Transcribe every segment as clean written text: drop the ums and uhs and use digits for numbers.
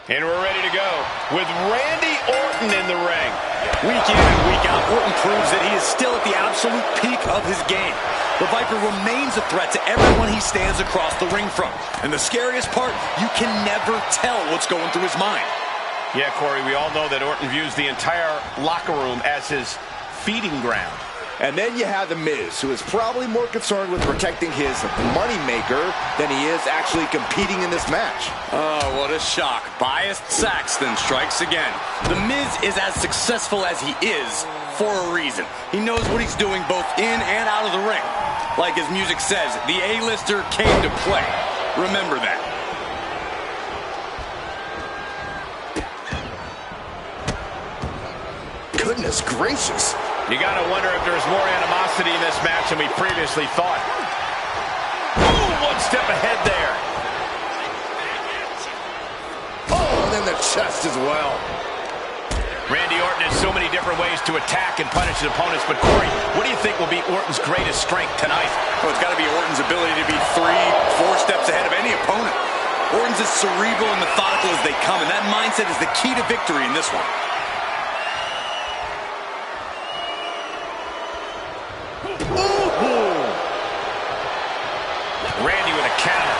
And we're ready to go with Randy Orton in the ring. Week in and week out, Orton proves that he is still at the absolute peak of his game. The Viper remains a threat to everyone he stands across the ring from. And the scariest part, you can never tell what's going through his mind. Yeah, Corey, we all know that Orton views the entire locker room as his feeding ground. And then you have The Miz, who is probably more concerned with protecting his moneymaker than he is actually competing in this match. Oh, what a shock. Biased Saxton strikes again. The Miz is as successful as he is for a reason. He knows what he's doing both in and out of the ring. Like his music says, the A-lister came to play. Remember that. Goodness gracious. You got to wonder if there's more animosity in this match than we previously thought. Ooh, one step ahead there. Oh, and then the chest as well. Randy Orton has so many different ways to attack and punish his opponents. But, Corey, what do you think will be Orton's greatest strength tonight? Well, it's got to be Orton's ability to be 3-4 steps ahead of any opponent. Orton's as cerebral and methodical as they come, and that mindset is the key to victory in this one. Randy with a counter.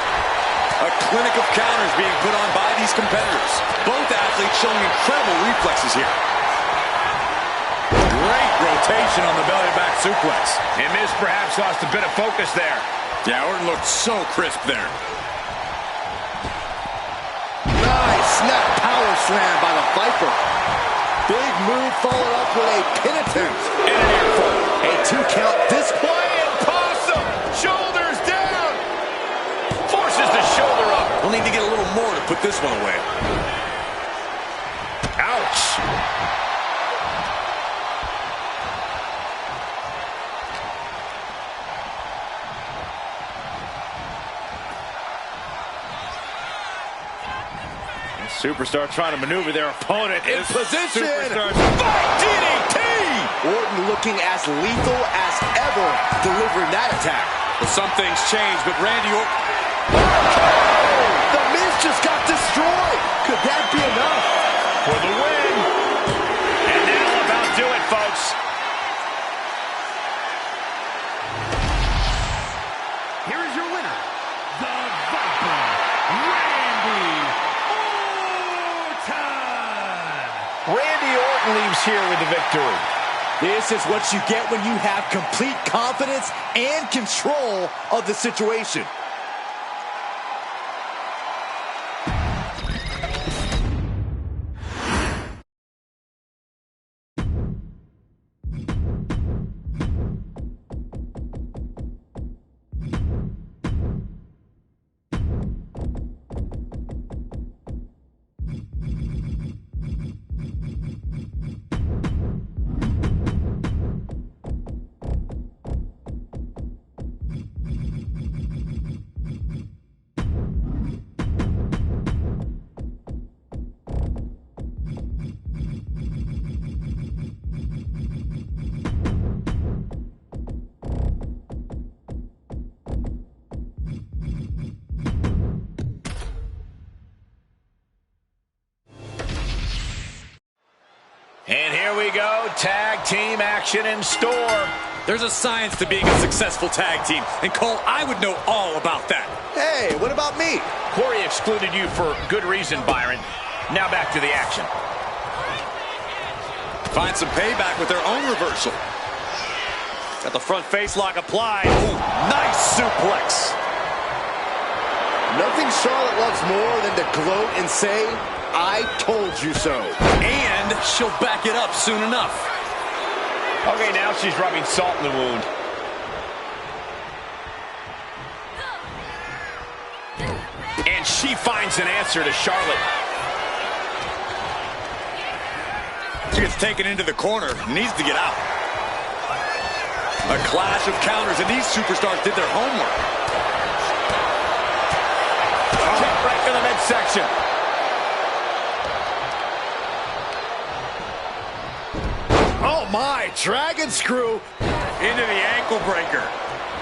A clinic of counters being put on by these competitors. Both athletes showing incredible reflexes here. Great rotation on the belly-to-back suplex. And Miz perhaps lost a bit of focus there. Yeah, Orton looked so crisp there. Nice snap power slam by the Viper. Big move followed up with a pin attempt. And an earful. A 2-count display. Possum. Shoulders down. Forces the shoulder up. We'll need to get a little more to put this one away. Ouch. Superstar trying to maneuver their opponent In position. Fight DDT. Orton looking as lethal as ever delivering that attack. Well, some things change, but Randy Orton... The Miz just got destroyed. Could that be enough? For the win. And that'll about do it, folks. Here is your winner, the Viper, Randy Orton. Randy Orton leaves here with the victory. This is what you get when you have complete confidence and control of the situation. And here we go, tag team action in store. There's a science to being a successful tag team, and Cole, I would know all about that. Hey, what about me? Corey excluded you for good reason, Byron. Now back to the action. Find some payback with their own reversal. Got the front face lock applied. Ooh, nice suplex. Nothing Charlotte loves more than to gloat and say, I told you so. And she'll back it up soon enough. Okay, now she's rubbing salt in the wound. And she finds an answer to Charlotte. She gets taken into the corner, needs to get out. A clash of counters, and these superstars did their homework. Kick right to the midsection. Oh my, dragon screw. Into the ankle breaker.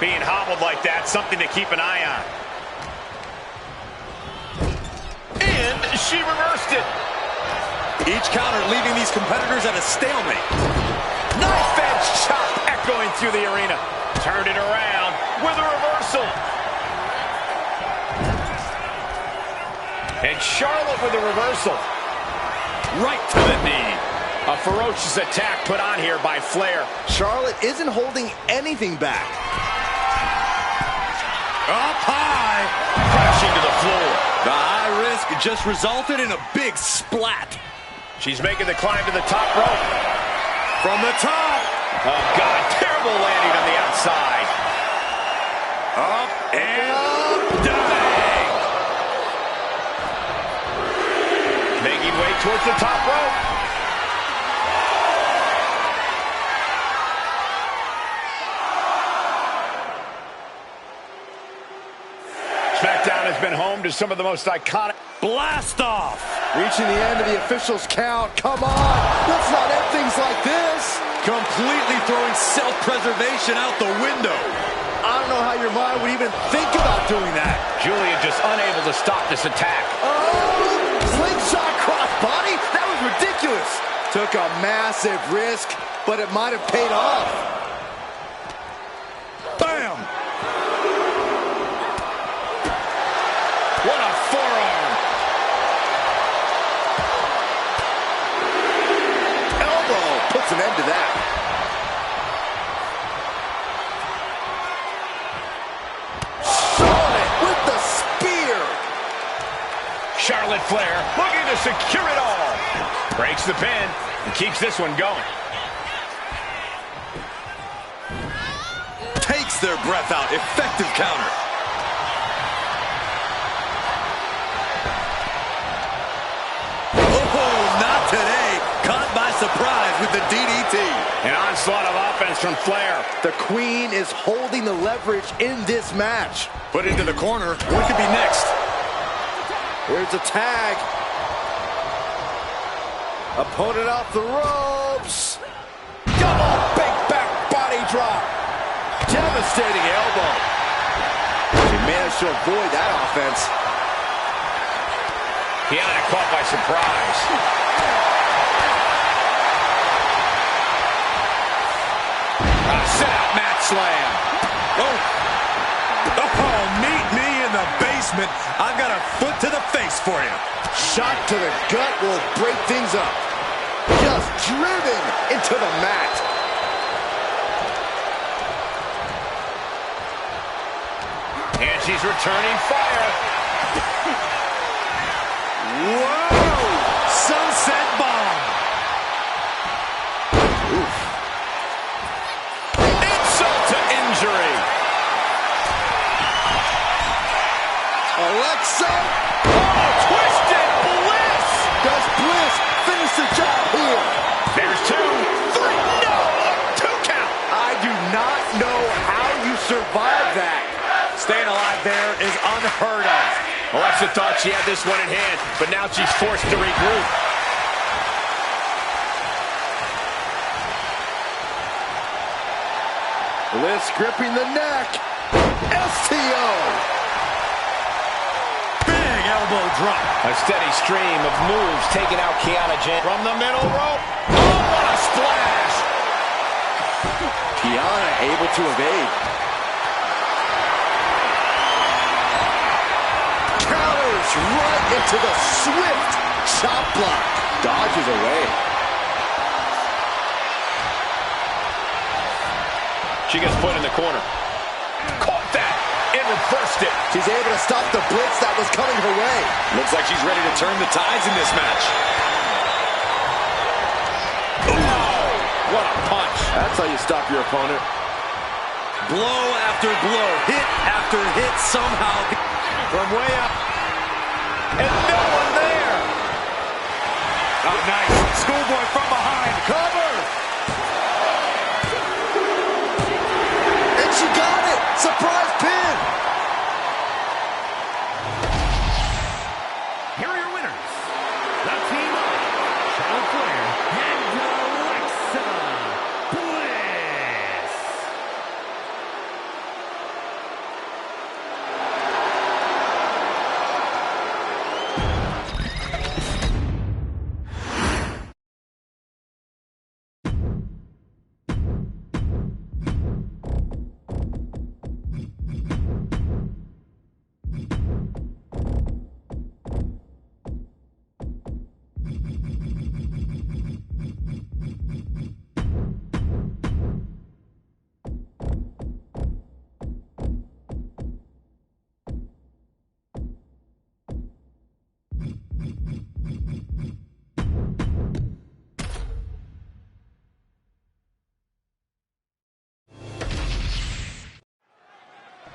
Being hobbled like that, something to keep an eye on. And She reversed it. Each counter leaving these competitors at a stalemate. Knife edge chop echoing through the arena. Turned it around with a reversal. And Charlotte with a reversal. Right to the knee. A ferocious attack put on here by Flair. Charlotte isn't holding anything back. Up high. Crashing to the floor. The high risk just resulted in a big splat. She's making the climb to the top rope. From the top. Oh, God. Terrible landing on the outside. Up and diving. Making way towards the top rope. Smackdown has been home to some of the most iconic. Blast off. Reaching the end of the official's count. Come on. Let's not end things like this. Completely throwing self-preservation out the window. I don't know how your mind would even think about doing that. Julia just unable to stop this attack. Oh, slingshot crossbody? That was ridiculous. Took a massive risk, but it might have paid off. Bam! What a forearm. Elbow puts an end to that. Charlotte with the spear. Charlotte Flair looking to secure it all. Breaks the pin and keeps this one going. Takes their breath out. Effective counter. Oh, not today. Caught by surprise with the DDT. An onslaught of offense from Flair. The Queen is holding the leverage in this match. Put into the corner. What could be next? Here's a tag. Opponent off the ropes. Double big back body drop. Devastating elbow. She managed to avoid that offense. Kiana caught by surprise. Set out mat slam. Oh, meet me in the basement. I've got a foot to the face for you. Shot to the gut will break things up. Just driven into the mat. And she's returning fire. Whoa! Sunset bomb. Oof. Insult to injury. Alexa. Oh, twisted bliss. Does Bliss finish the job here? There's 2, 3. No, a 2 count. I do not know how you survive that. Staying alive there is unheard of. Alexa thought she had this one in hand, but now she's forced to regroup. Bliss gripping the neck. STO. Big elbow drop. A steady stream of moves taking out Kiana James. From the middle rope. Oh, what a splash. Kiana able to evade. Counters right into the swift chop block. Dodges away. She gets put in the corner. Caught that and reversed it. She's able to stop the blitz that was coming her way. Looks like she's ready to turn the tides in this match. Oh, what a punch. That's how you stop your opponent. Blow after blow, hit after hit somehow. From way up. And no one there. Oh, nice. Schoolboy from behind. Cover. And she got it. Surprise pin. Here are your winners. The team of Charlotte Flair and Alexa Bliss.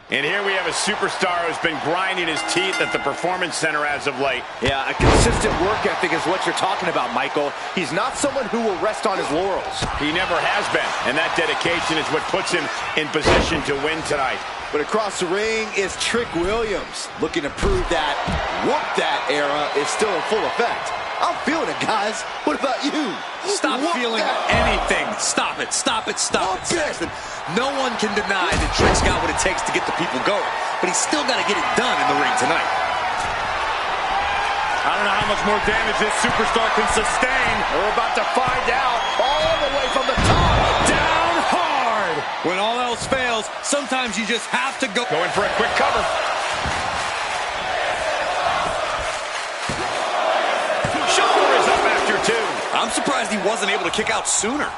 And here we have a superstar who's been grinding his teeth at the Performance Center as of late. Yeah, a consistent work ethic is what you're talking about, Michael. He's not someone who will rest on his laurels. He never has been, and that dedication is what puts him in position to win tonight. But across the ring is Trick Williams, looking to prove that whoop that era is still in full effect. I'm feeling it, guys. What about you? Stop feeling anything. Stop it. Stop it. Stop it. Saxton. No one can deny that Trick's got what it takes to get the people going, but he's still got to get it done in the ring tonight. I don't know how much more damage this superstar can sustain. We're about to find out, all the way from the top. Down hard. When all else fails, sometimes you just have to go. Going for a quick cover. Shoulder is up after two. I'm surprised he wasn't able to kick out sooner.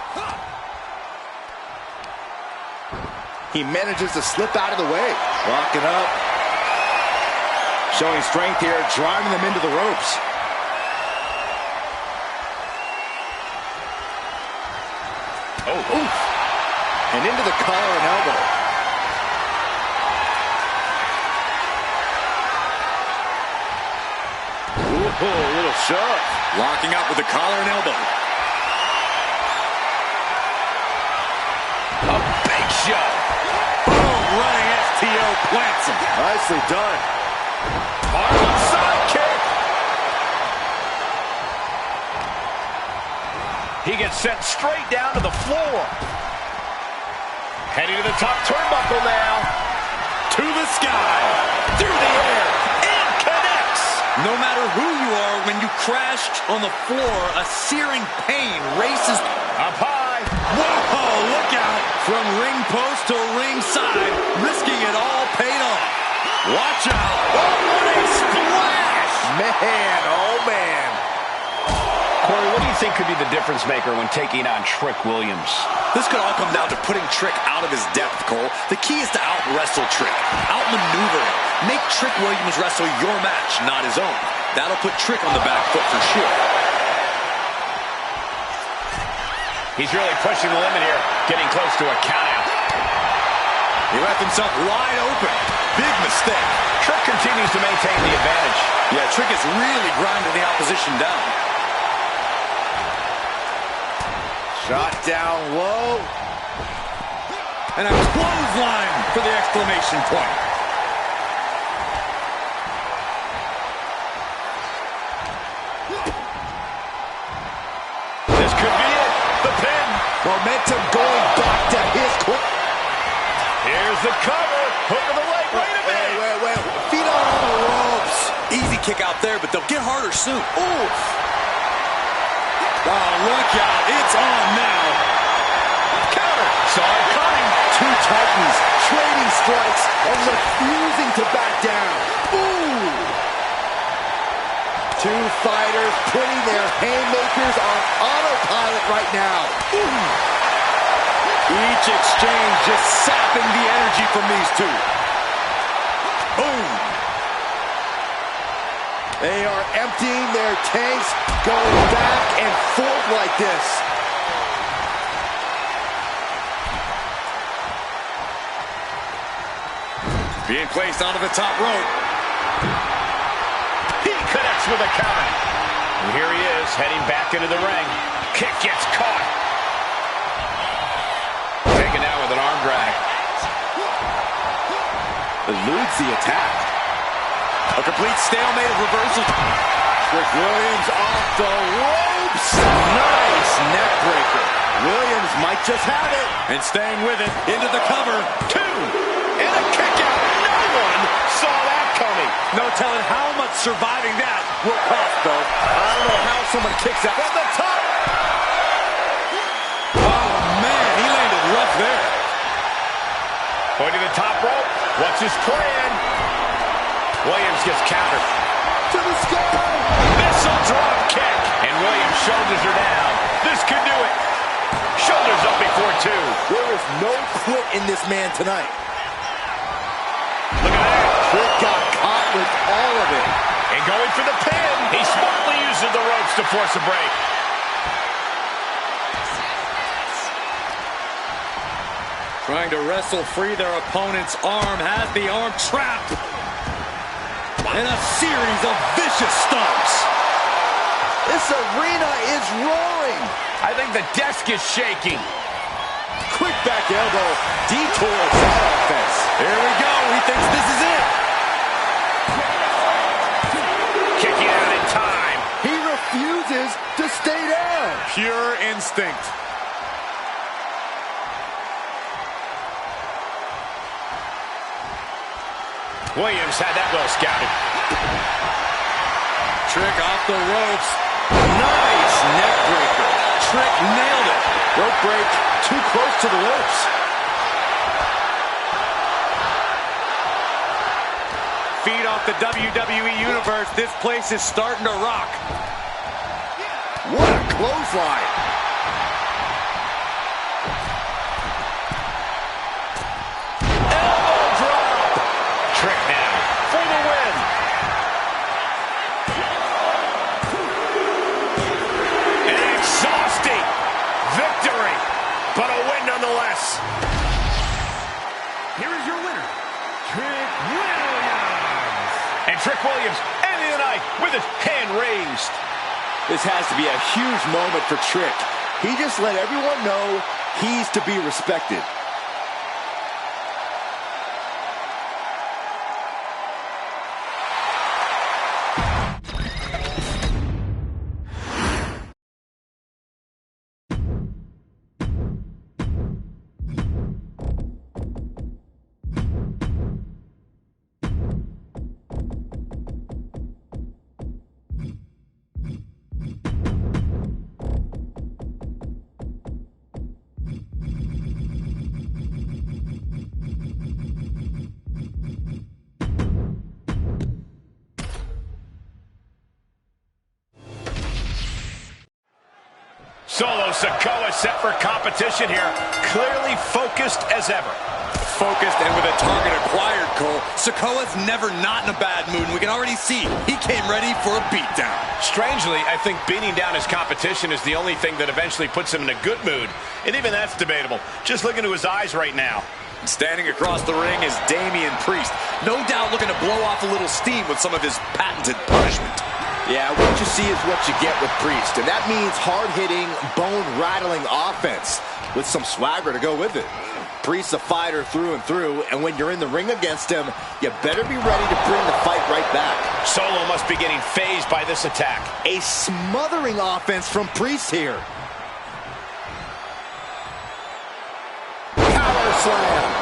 He manages to slip out of the way. Locking up. Showing strength here, driving them into the ropes. Oh, oof. And into the collar and elbow. Ooh, a little shove. Locking up with the collar and elbow. A big shove. Boom, running STO plants him. Nicely done. Harlem sidekick. He gets sent straight down to the floor. Heading to the top turnbuckle now. To the sky. Through the air. And connects. No matter who you are, when you crash on the floor, a searing pain races up high. Whoa, look out. From ring post to ringside, risking it all paid off. Watch out. Oh, what a splash. Man, oh man. Corey, what do you think could be the difference maker when taking on Trick Williams? This could all come down to putting Trick out of his depth, Cole. The key is to out-wrestle Trick, out-maneuver him. Make Trick Williams wrestle your match, not his own. That'll put Trick on the back foot for sure. He's really pushing the limit here, getting close to a countout. He left himself wide open. Big mistake. Trick continues to maintain the advantage. Yeah, Trick is really grinding the opposition down. Shot down low. And a clothesline for the exclamation point. This could be it. The pin. Momentum going back to his court. Here's the cover. Hook of the leg. Wait a minute. Wait. Feet on the ropes. Easy kick out there, but they'll get harder soon. Ooh. Oh, look out. It's on now. Counter. Saw it coming. Two Titans trading strikes and refusing to back down. Ooh. Two fighters putting their haymakers on autopilot right now. Ooh. Each exchange just sapping the energy from these two. Boom. They are emptying their tanks, going back and forth like this. Being placed onto the top rope. He connects with a counter. And here he is, heading back into the ring. Kick gets caught. Taken out with an arm drag. Eludes the attack. A complete stalemate of reversal. Trick Williams off the ropes. Nice neck breaker. Williams might just have it. And staying with it, into the cover. Two. And a kick out. No one saw that coming. No telling how much surviving that will cost, though. I don't know how someone kicks out. From the top. Oh, man, he landed rough there. Going to the top rope. What's his plan? Williams gets countered. To the sky. Missile drop kick. And Williams shoulders her down. This could do it. Shoulders up before two. There is no quit in this man tonight. Look at that. Trick got caught with all of it. And going for the pin. He smartly uses the ropes to force a break. Trying to wrestle free their opponent's arm, has the arm trapped. And a series of vicious stomps. This arena is roaring. I think the desk is shaking. Quick back elbow detours that offense. Here we go. He thinks this is it. Kicking out in time. He refuses to stay down. Pure instinct. Williams had that well scouted. Trick off the ropes. Nice neck breaker. Trick nailed it. Rope break too close to the ropes. Feed off the WWE Universe. This place is starting to rock. What a clothesline. Elbow drop. Trick now for the win. An exhausting victory, but a win nonetheless. Here is your winner, Trick Williams. And Trick Williams ending the night with his hand raised. This has to be a huge moment for Trick. He just let everyone know he's to be respected. Solo Sikoa set for competition here, clearly focused as ever. Focused and with a target acquired, Cole. Sikoa's never not in a bad mood, and we can already see he came ready for a beatdown. Strangely, I think beating down his competition is the only thing that eventually puts him in a good mood, and even that's debatable. Just look into his eyes right now. Standing across the ring is Damian Priest, no doubt looking to blow off a little steam with some of his patented punishment. Yeah, what you see is what you get with Priest, and that means hard-hitting, bone-rattling offense with some swagger to go with it. Priest's a fighter through and through, and when you're in the ring against him, you better be ready to bring the fight right back. Solo must be getting phased by this attack. A smothering offense from Priest here. Power slam.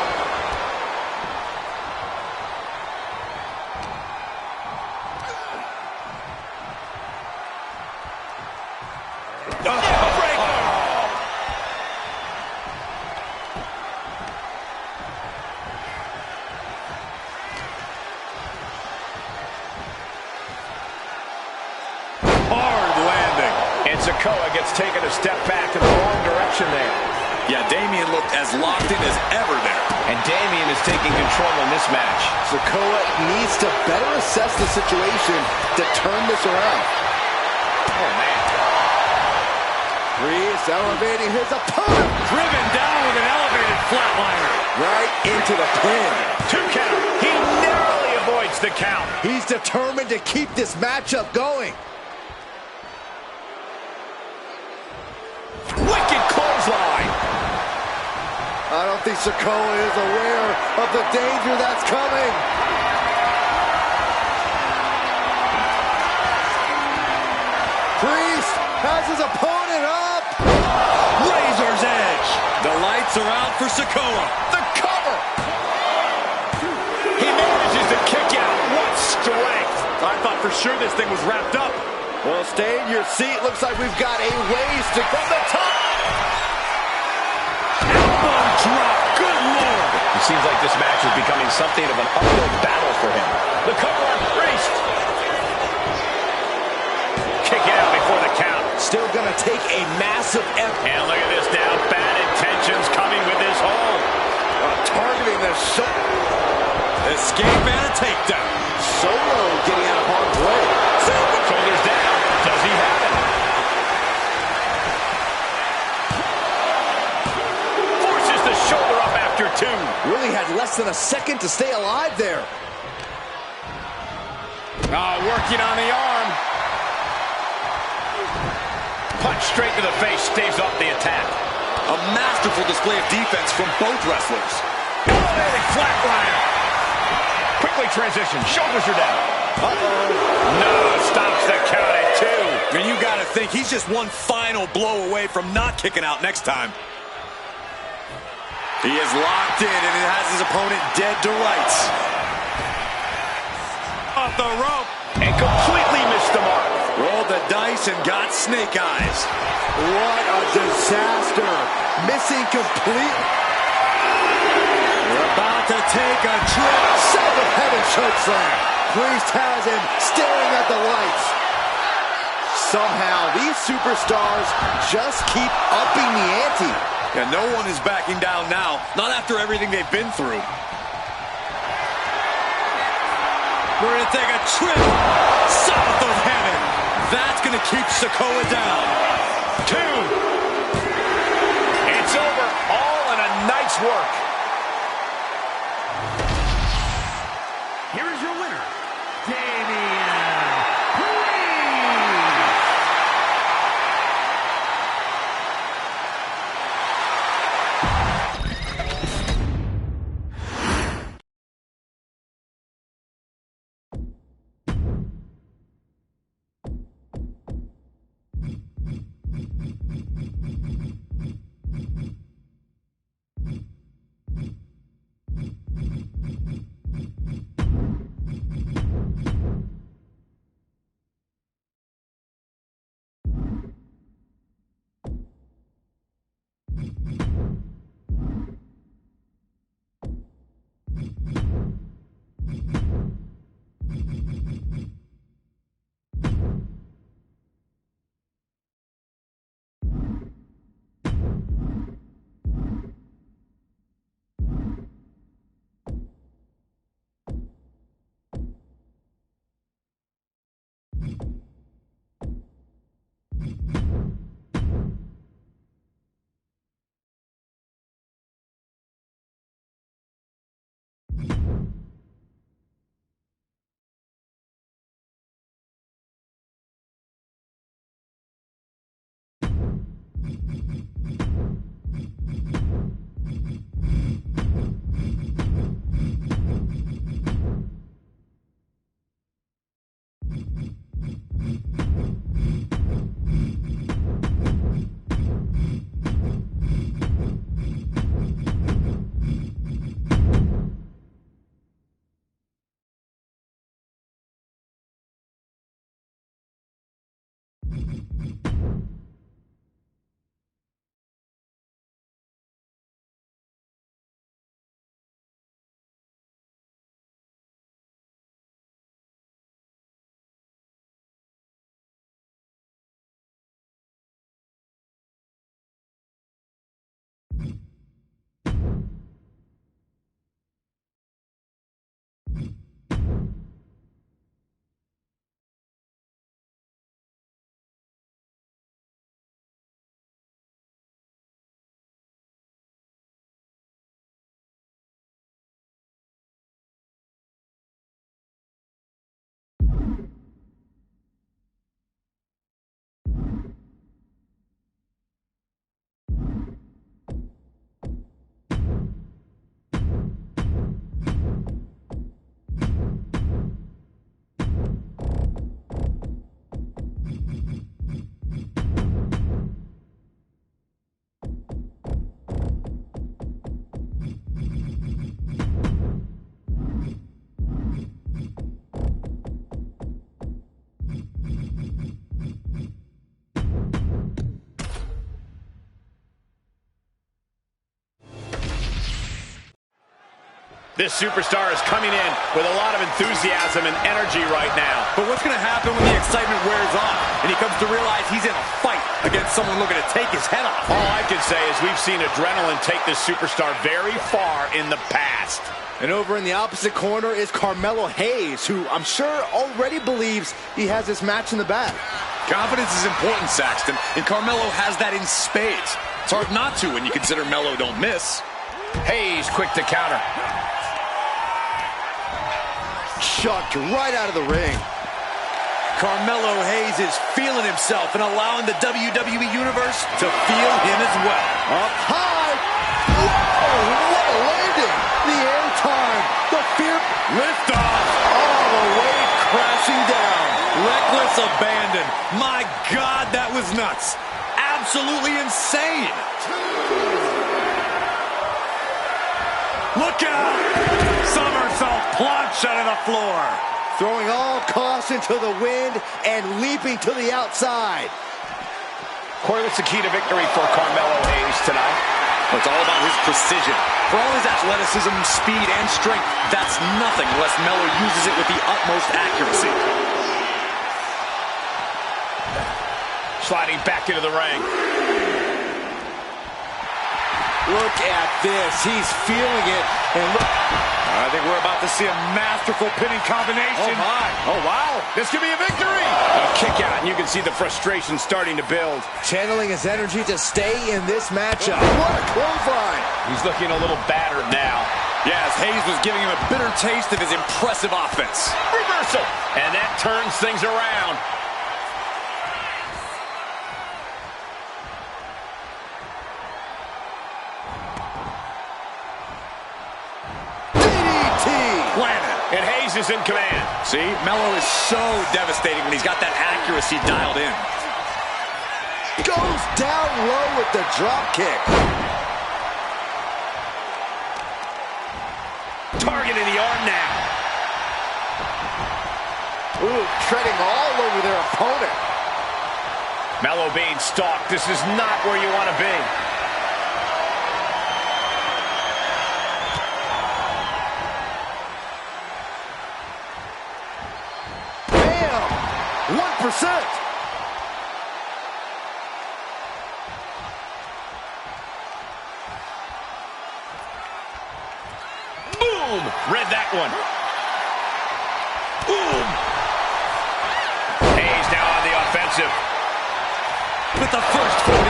Sikoa gets taken a step back in the wrong direction there. Yeah, Damian looked as locked in as ever there. And Damian is taking control in this match. Sikoa needs to better assess the situation to turn this around. Oh, man. Priest elevating his opponent. Driven down with an elevated flatliner. Right into the pin. 2 count. He narrowly avoids the count. He's determined to keep this matchup going. Wicked clothesline. I don't think Sikoa is aware of the danger that's coming. Priest has his opponent up. Razor's edge. The lights are out for Sikoa. The cover. He manages to kick out. What strength. I thought for sure this thing was wrapped up. Well, stay in your seat. Looks like we've got a ways to go. From the top. Elbow drop. Good Lord. It seems like this match is becoming something of an uphill battle for him. The cover on Priest. Kick out before the count. Still going to take a massive effort. And look at this now. Bad intentions coming with this hold. Targeting the shoulder. Escape and a takedown. Solo getting out of harm's way. Shoulders down. Does he have it? Forces the shoulder up after than a second to stay alive there. Working on the arm. Punch straight to the face, staves off the attack. A masterful display of defense from both wrestlers. Elevated flatliner. Quickly transition, shoulders are down. No, stops the count at 2. And you gotta think, he's just one final blow away from not kicking out next time. He is locked in, and it has his opponent dead to rights. Off the rope. And completely missed the mark. Rolled the dice and got snake eyes. What a disaster. Missing completely. We're about to take a trip. Son of heaven chokeslam. Priest has him staring at the lights. Somehow, these superstars just keep upping the ante. And no one is backing down now. Not after everything they've been through. We're going to take a trip south of heaven. That's going to keep Sikoa down. 2. It's over. All in a night's work. Here is your winner, Damian Priest. This superstar is coming in with a lot of enthusiasm and energy right now. But what's going to happen when the excitement wears off and he comes to realize he's in a fight against someone looking to take his head off? All I can say is we've seen adrenaline take this superstar very far in the past. And over in the opposite corner is Carmelo Hayes, who I'm sure already believes he has this match in the bag. Confidence is important, Saxton, and Carmelo has that in spades. It's hard not to when you consider Melo don't miss. Hayes quick to counter. chucked right out of the ring. Carmelo Hayes is feeling himself and allowing the WWE Universe to feel him as well. Up high. Whoa, what a landing. The airtime, the fear. Lift off. All the way crashing down. Reckless abandon. My God, that was nuts. Absolutely insane. Look out. Somersault plunge out of the floor. Throwing all caution to the wind and leaping to the outside. Corey, what's the key to victory for Carmelo Hayes tonight? Well, it's all about his precision. For all his athleticism, speed, and strength, that's nothing unless Melo uses it with the utmost accuracy. Sliding back into the ring. Look at this. He's feeling it. And look. I think we're about to see a masterful pinning combination. Oh, my. Oh, wow. This could be a victory. A kick out, and you can see the frustration starting to build. Channeling his energy to stay in this matchup. What a clothesline. He's looking a little battered now. Yes, Hayes was giving him a bitter taste of his impressive offense. Reversal. And that turns things around. And Hayes is in command. See, Melo is so devastating when he's got that accuracy dialed in. Goes down low with the drop kick. Targeting the arm now. Ooh, treading all over their opponent. Melo being stalked. This is not where you want to be. Bam! 1%. Boom! Read that one. Boom! Hayes now on the offensive. With the first 48.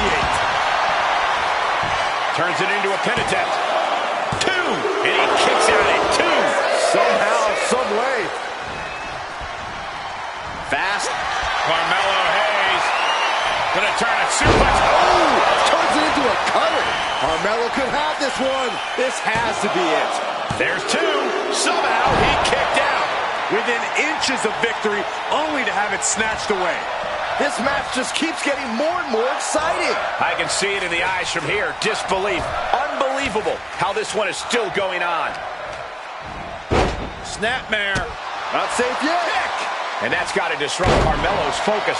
Turns it into a pin attempt. 2! And he kicks out at 2. Somehow, some way. Fast. Carmelo Hayes gonna turn a suplex. Oh! Turns it into a cutter. Carmelo could have this one. This has to be it. There's 2. Somehow he kicked out. Within inches of victory, only to have it snatched away. This match just keeps getting more and more exciting. I can see it in the eyes from here. Disbelief. Unbelievable how this one is still going on. Snapmare. Not safe yet. Kick. And that's got to disrupt Carmelo's focus.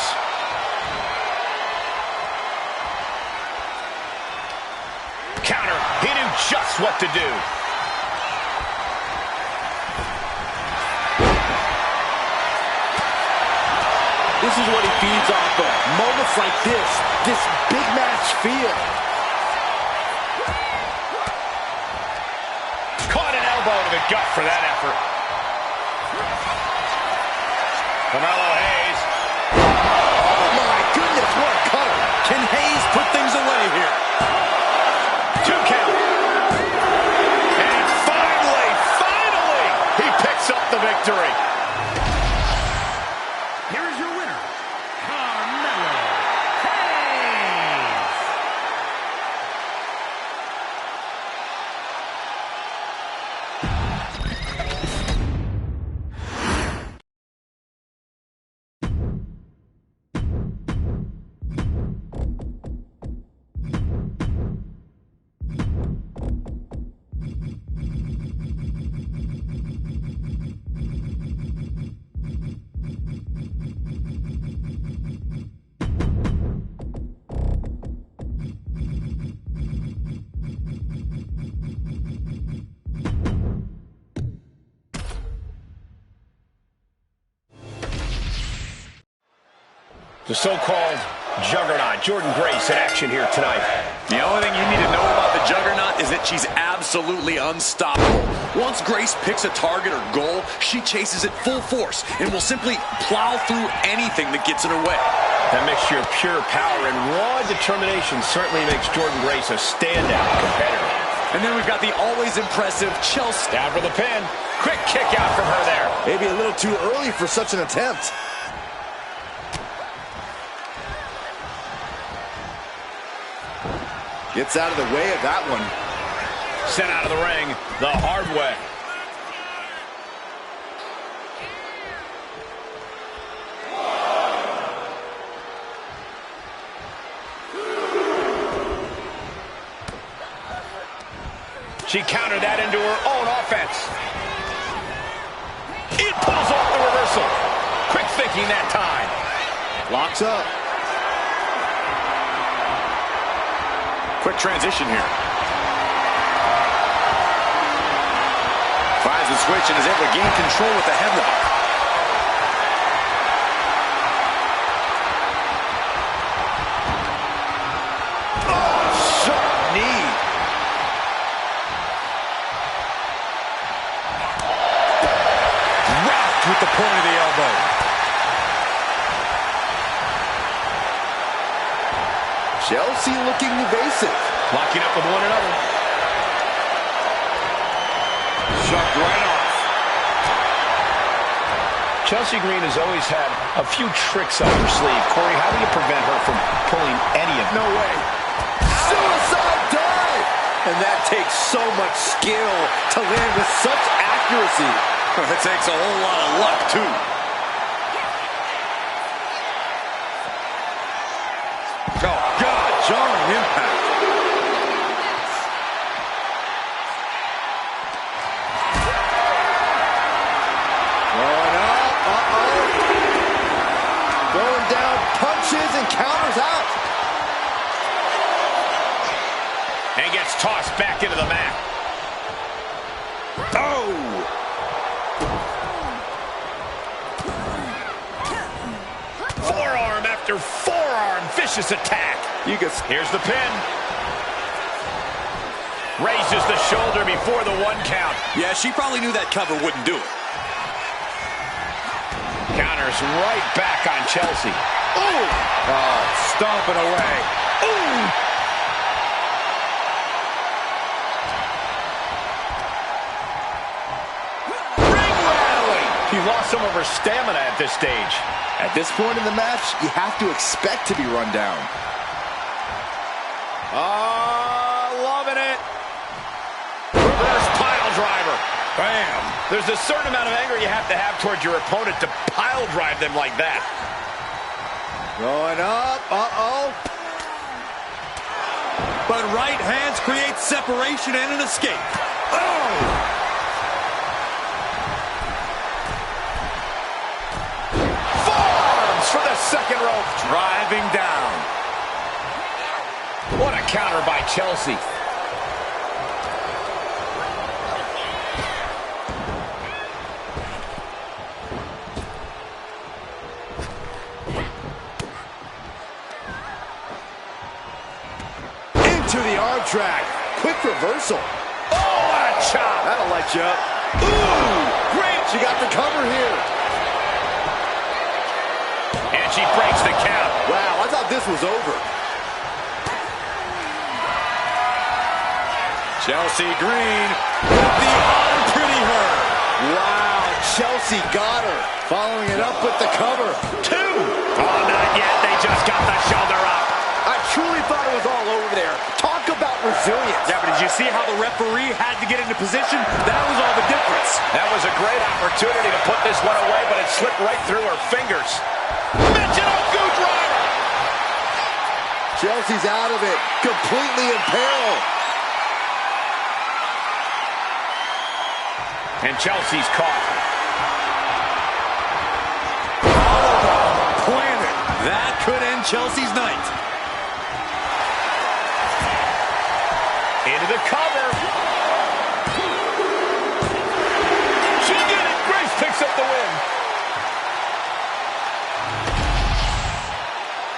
Counter. He knew just what to do. This is what he feeds off of. Moments like this big match feel. Caught an elbow to the gut for that effort. Carmelo Hayes. Oh my goodness, what a cutter. Can Hayes put things away here? 2 count. And finally, he picks up the victory. Here is your winner, Carmelo Hayes. The so-called Juggernaut, Jordynne Grace, in action here tonight. The only thing you need to know about the Juggernaut is that she's absolutely unstoppable. Once Grace picks a target or goal, she chases it full force and will simply plow through anything that gets in her way. That mixture of pure power and raw determination certainly makes Jordynne Grace a standout competitor. And then we've got the always impressive Chelsea. Down for the pin. Quick kick out from her there. Maybe a little too early for such an attempt. Gets out of the way of that one. Sent out of the ring the hard way. She countered that into her own offense. It pulls off the reversal. Quick thinking that time. Locks up. Quick transition here. Finds the switch and is able to gain control with the headlock. Oh, sharp knee. Rocked with the point of the elbow. Chelsea looking evasive. Locking up with one another. Shoved right off. Chelsea Green has always had a few tricks up her sleeve. Corey, how do you prevent her from pulling any of them? No way. Suicide dive! And that takes so much skill to land with such accuracy. It takes a whole lot of luck, too. Oh, God, jarring impact. Going up, going down, punches and counters out. And gets tossed back into the mat. Oh! Forearm after forearm. Vicious attack. Here's the pin. Raises the shoulder before the 1 count. Yeah, she probably knew that cover wouldn't do it. Counters right back on Chelsea. Ooh! Oh, stomping away. Ooh! Ring rattling. He lost some of her stamina at this stage. At this point in the match, you have to expect to be run down. Loving it. Reverse pile driver. Bam. There's a certain amount of anger you have to have towards your opponent to pile drive them like that. Going up. But right hands create separation and an escape. Oh! Forearms for the second rope. Driving down. What a counter by Chelsea. Into the arm drag. Quick reversal. Oh, what a chop. That'll light you up. Ooh! Great! She got the cover here. And she breaks the count. Wow, I thought this was over. Chelsea Green with the unpretty her. Wow, Chelsea got her. Following it up with the cover. 2. Oh, not yet. They just got the shoulder up. I truly thought it was all over there. Talk about resilience. Yeah, but did you see how the referee had to get into position? That was all the difference. That was a great opportunity to put this one away, but it slipped right through her fingers. Mental Goo driver. Chelsea's out of it. Completely in peril. And Chelsea's caught. Planted. That could end Chelsea's night. Into the cover. She did it. Grace picks up the win.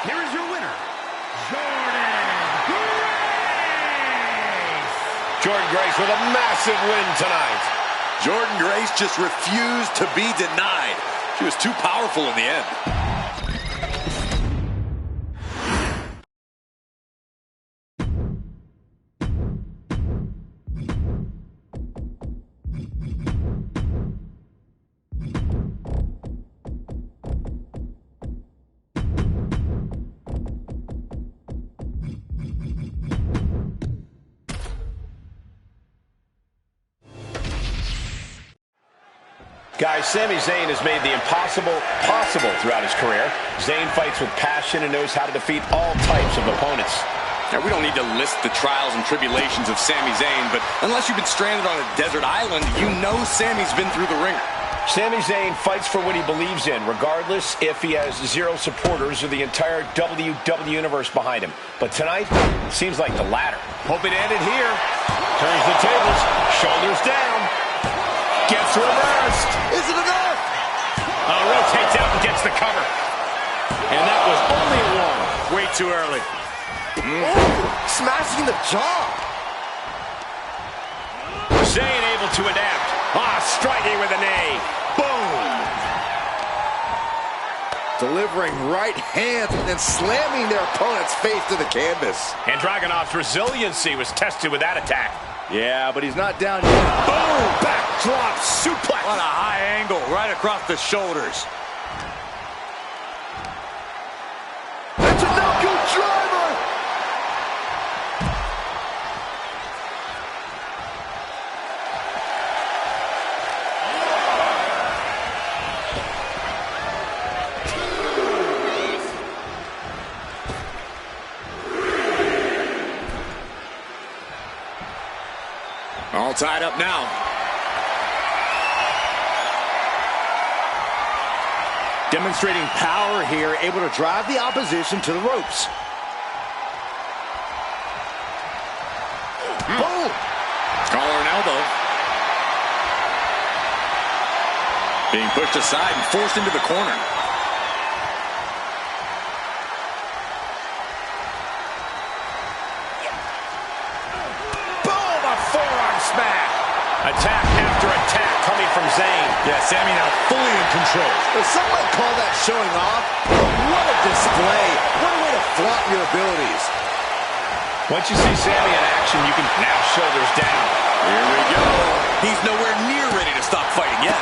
Here is your winner, Jordan Grace. Jordan Grace with a massive win tonight. Jordan Grace just refused to be denied. She was too powerful in the end. Guys, Sami Zayn has made the impossible possible throughout his career. Zayn fights with passion and knows how to defeat all types of opponents. Now, we don't need to list the trials and tribulations of Sami Zayn, but unless you've been stranded on a desert island, you know Sami's been through the ringer. Sami Zayn fights for what he believes in, regardless if he has zero supporters or the entire WWE Universe behind him. But tonight, it seems like the latter. Hope it ended here. Turns the tables, shoulders down. Gets reversed. Is it enough? Rotates out and gets the cover. And that was only a one. Way too early. Smashing the jaw. Zayn able to adapt. Striking with a knee. Boom. Delivering right hands and then slamming their opponent's face to the canvas. And Dragunov's resiliency was tested with that attack. Yeah, but he's not down yet. Boom! Backdrop suplex. What a high angle right across the shoulders. It's a knuckle driver. All tied up now. Demonstrating power here, able to drive the opposition to the ropes. Boom! Collar and elbow. Being pushed aside and forced into the corner. Attack after attack coming from Zayn. Yeah, Sami now fully in control. Some might call that showing off, but what a display. What a way to flaunt your abilities. Once you see Sami in action, you can now shoulders down. Here we go. He's nowhere near ready to stop fighting yet.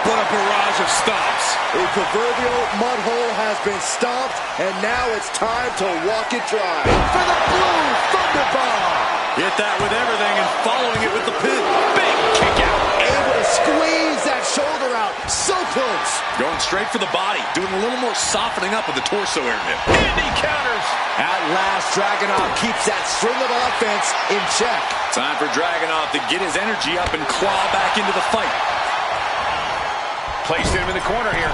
What a barrage of stomps. A proverbial mud hole has been stomped, and now it's time to walk it dry. For the Blue Thunder Bomb. Hit that with everything and following it with the pin. Big kick out. Able to squeeze that shoulder out. So close. Going straight for the body. Doing a little more softening up of the torso area. And he counters. At last, Dragunov keeps that string of offense in check. Time for Dragunov to get his energy up and claw back into the fight. Placed him in the corner here.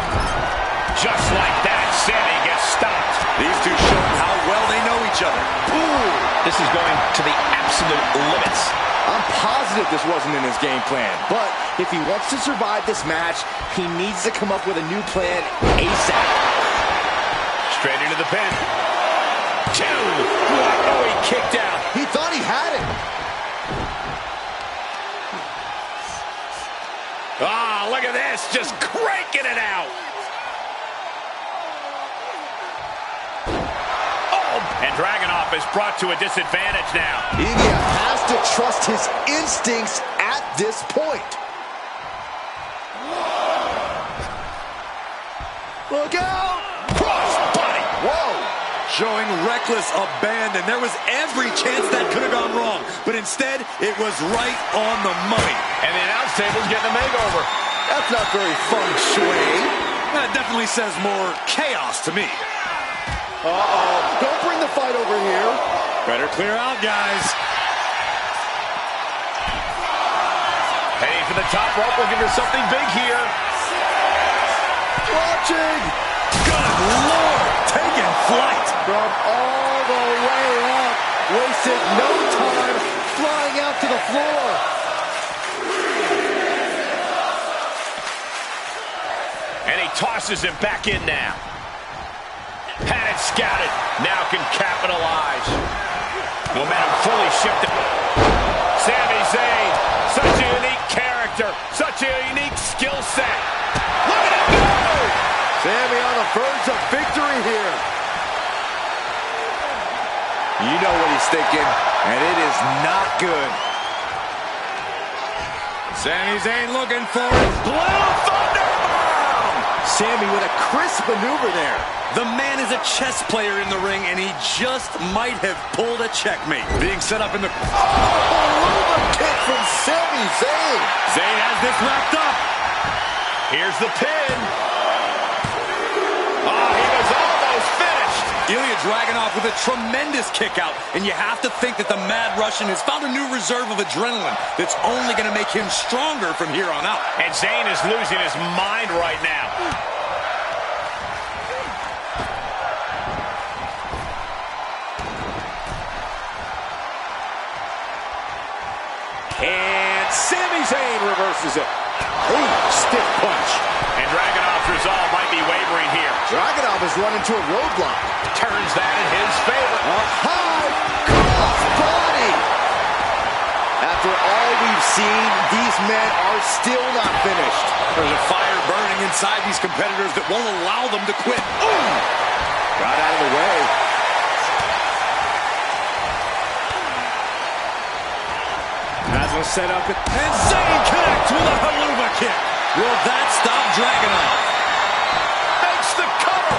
Just like that, Sami gets stopped. These two showing how well they know each other. Ooh. This is going to the absolute limits. I'm positive this wasn't in his game plan, but if he wants to survive this match, he needs to come up with a new plan ASAP. Straight into the pin. Two. What? Oh, he kicked out. He thought he had it. Look at this. Just cranking it out. And Dragunov is brought to a disadvantage now. Ilya has to trust his instincts at this point. Look out! Cross body. Whoa! Showing reckless abandon. There was every chance that could have gone wrong, but instead, it was right on the money. And the announce table's getting a makeover. That's not very feng shui. That definitely says more chaos to me. Uh-oh. Don't bring the fight over here. Better clear out, guys. Heading for the top rope, looking for something big here. Watching. Good Lord, taking flight. From all the way up. Wasted no time flying out to the floor. And he tosses him back in now. Had it scouted, now can capitalize. Momentum fully shifted. Sami Zayn, such a unique character, such a unique skill set. Look at him go! Sami on the verge of victory here. You know what he's thinking, and it is not good. Sami Zayn looking for his Blue Thunder Bomb! Sami with a crisp maneuver there. The man is a chess player in the ring, and he just might have pulled a checkmate. Being set up in the... Oh, kick from Sami Zayn. Zayn has this wrapped up. Here's the pin. Oh, he was almost finished. Ilya Dragunov with a tremendous kick out, and you have to think that the Mad Russian has found a new reserve of adrenaline that's only going to make him stronger from here on out. And Zayn is losing his mind right now. And Sami Zayn reverses it. Ooh, stiff punch. And Dragunov's resolve might be wavering here. Dragunov has run into a roadblock. Turns that in his favor. A high cross body. After all we've seen, these men are still not finished. There's a fire burning inside these competitors that won't allow them to quit. Ooh! Got out of the way. Has a set up, and Zayn connects with a haluva kick. Will that stop Dragunov? Makes the cover.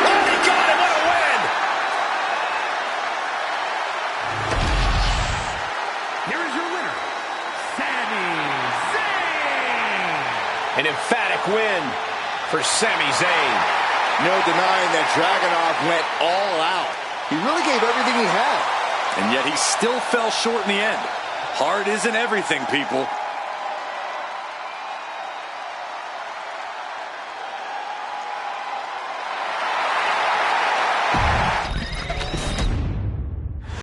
Oh, he got him. What a win. Here is your winner, Sami Zayn. An emphatic win for Sami Zayn. No denying that Dragunov went all out. He really gave everything he had. And yet he still fell short in the end. Hard isn't everything, people.